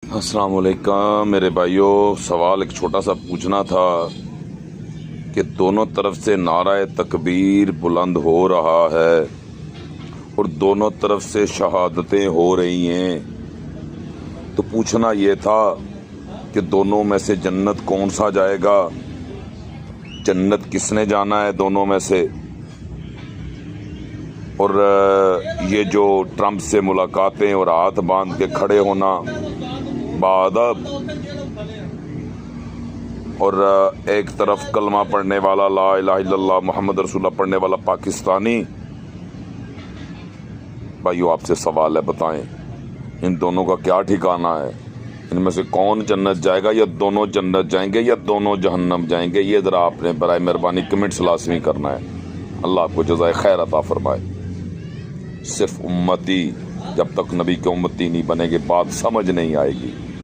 अस्सलाम वालेकुम मेरे भाइयों। सवाल एक छोटा सा पूछना था कि दोनों तरफ से नाराए तकबीर बुलंद हो रहा है और दोनों तरफ से शहादतें हो रही हैं, तो पूछना ये था कि दोनों में से जन्नत कौन सा जाएगा, जन्नत किसने जाना है दोनों में से। और ये जो ट्रंप से मुलाकातें और हाथ बांध के खड़े होना बाअदब, और एक तरफ कलमा पढ़ने वाला ला इलाहा इल्लल्लाह मुहम्मद रसूलुल्लाह पढ़ने वाला पाकिस्तानी। भाइयों आपसे सवाल है, बताएं इन दोनों का क्या ठिकाना है, इनमें से कौन जन्नत जाएगा, या दोनों जन्नत जाएंगे या दोनों जहन्नम जाएंगे। ये ज़रा आपने बराए मेहरबानी कमेंट्स लाजमी करना है। अल्लाह आपको जज़ाए खैर अता फरमाए। सिर्फ उम्मती, जब तक नबी के उम्मती नहीं बनेंगे बात समझ नहीं आएगी।